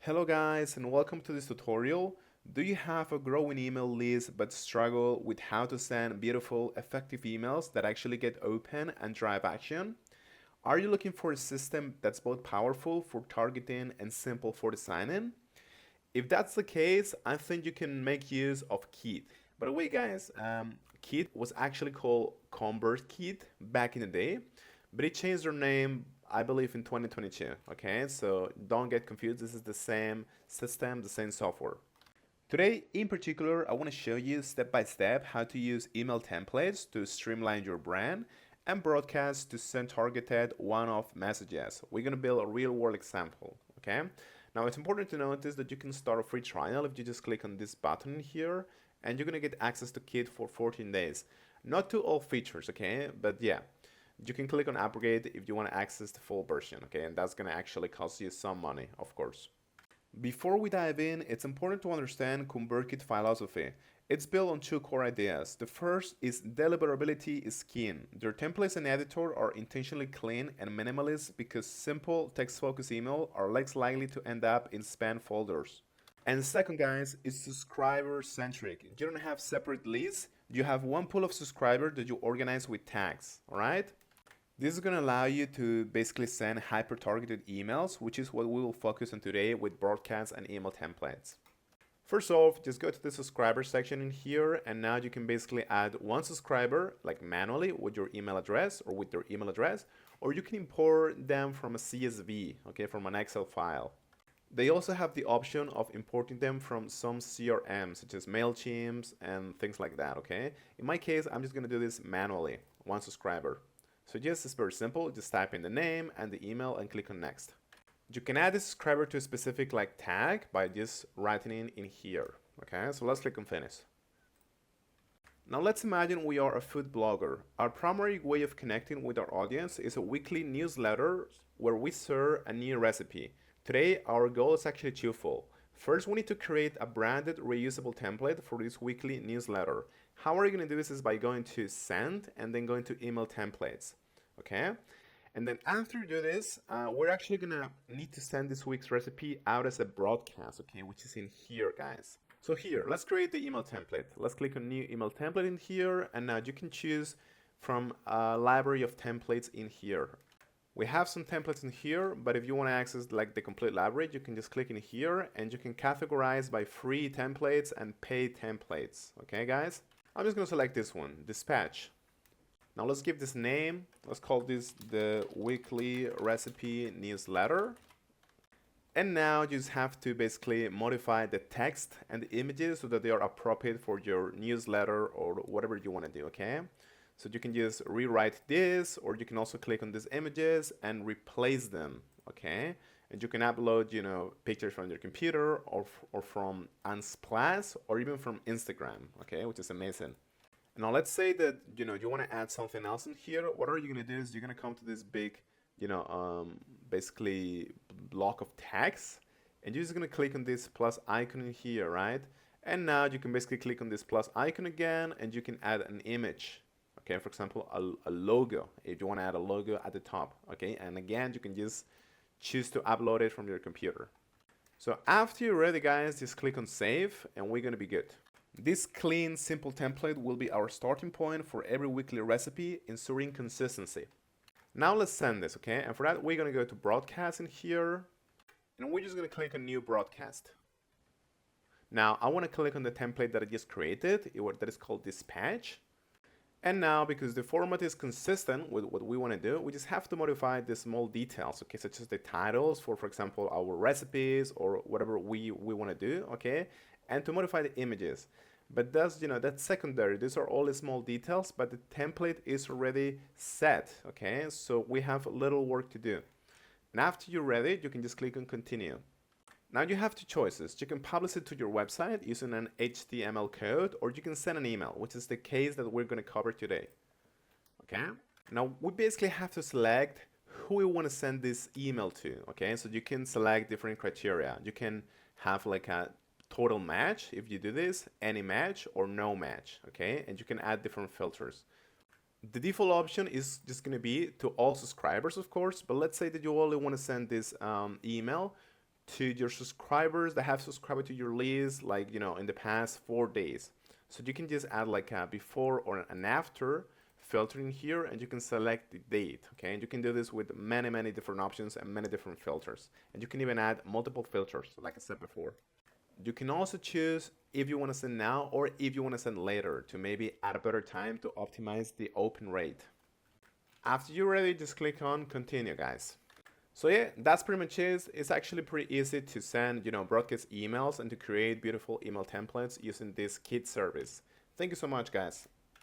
Hello guys and welcome to this tutorial. Do you have a growing email list but struggle with how to send beautiful, effective emails that actually get open and drive action? Are you looking for a system that's both powerful for targeting and simple for designing? If that's the case, I think you can make use of Kit. By the way, guys, Kit was actually called ConvertKit back in the day, but it changed their name, I believe, in 2022. Okay, so don't get confused. This is the same system, the same software. Today, in particular, I want to show you step by step how to use email templates to streamline your brand and broadcast to send targeted one-off messages. We're going to build a real-world example. Okay. Now it's important to notice that you can start a free trial if you just click on this button here, and you're gonna get access to Kit for 14 days. Not to all features, okay? But yeah, you can click on upgrade if you want to access the full version, okay? And that's gonna actually cost you some money, of course. Before we dive in, it's important to understand ConvertKit philosophy. It's built on two core ideas. The first is deliverability is king. Their templates and editor are intentionally clean and minimalist because simple text-focused email are less likely to end up in spam folders. And second, guys, is subscriber-centric. You don't have separate lists. You have one pool of subscribers that you organize with tags, all right? This is going to allow you to basically send hyper-targeted emails, which is what we will focus on today with broadcasts and email templates. First off, just go to the subscriber section in here, and now you can basically add one subscriber, like manually with your email address or with their email address, or you can import them from a CSV, okay, from an Excel file. They also have the option of importing them from some CRM, such as MailChimp and things like that, okay? In my case, I'm just gonna do this manually, one subscriber. So just it's very simple, just type in the name and the email and click on next. You can add a subscriber to a specific like tag by just writing in here, okay? So let's click on finish. Now let's imagine we are a food blogger. Our primary way of connecting with our audience is a weekly newsletter where we share a new recipe. Today, our goal is actually twofold. First, we need to create a branded reusable template for this weekly newsletter. How are you going to do this is by going to send and then going to email templates, okay? And then after you do this, we're actually going to need to send this week's recipe out as a broadcast, okay, which is in here, guys. So here, let's create the email template. Let's click on new email template in here, and now you can choose from a library of templates in here. We have some templates in here, but if you want to access like the complete library, you can just click in here and you can categorize by free templates and paid templates. Okay, guys? I'm just going to select this one, dispatch. Now let's give this name. Let's call this the weekly recipe newsletter. And now you just have to basically modify the text and the images so that they are appropriate for your newsletter or whatever you want to do, okay? So you can just rewrite this, or you can also click on these images and replace them, okay? And you can upload, you know, pictures from your computer or from Unsplash or even from Instagram, okay? Which is amazing. Now let's say that, you know, you want to add something else in here. What are you going to do is you're going to come to this big, you know, basically block of text, and you're just going to click on this plus icon in here, right? And now you can basically click on this plus icon again, and you can add an image. Okay, for example, a logo, if you want to add a logo at the top, okay? And again, you can just choose to upload it from your computer. So after you're ready, guys, just click on save, and we're gonna be good. This clean, simple template will be our starting point for every weekly recipe, ensuring consistency. Now let's send this, okay? And for that, we're gonna go to broadcast in here, and we're just gonna click on new broadcast. Now, I wanna click on the template that I just created, that is called dispatch. And now, because the format is consistent with what we want to do, we just have to modify the small details, okay, such as the titles for example, our recipes or whatever we want to do, okay, and to modify the images. But that's, you know, that's secondary. These are all the small details, but the template is already set, okay, so we have a little work to do. And after you're ready, you can just click on continue. Now you have two choices. You can publish it to your website using an HTML code, or you can send an email, which is the case that we're going to cover today. Okay? Now we basically have to select who we want to send this email to. Okay? So you can select different criteria. You can have like a total match if you do this, any match, or no match. Okay? And you can add different filters. The default option is just going to be to all subscribers, of course, but let's say that you only want to send this email to your subscribers that have subscribed to your list, like, in the past 4 days. So you can just add like a before or an after filter in here, and you can select the date, okay? And you can do this with many different options and many different filters. And you can even add multiple filters, like I said before. You can also choose if you want to send now or if you want to send later to maybe at a better time to optimize the open rate. After you're ready, just click on continue, guys. So yeah, that's pretty much it. It's actually pretty easy to send, broadcast emails and to create beautiful email templates using this kit service. Thank you so much, guys.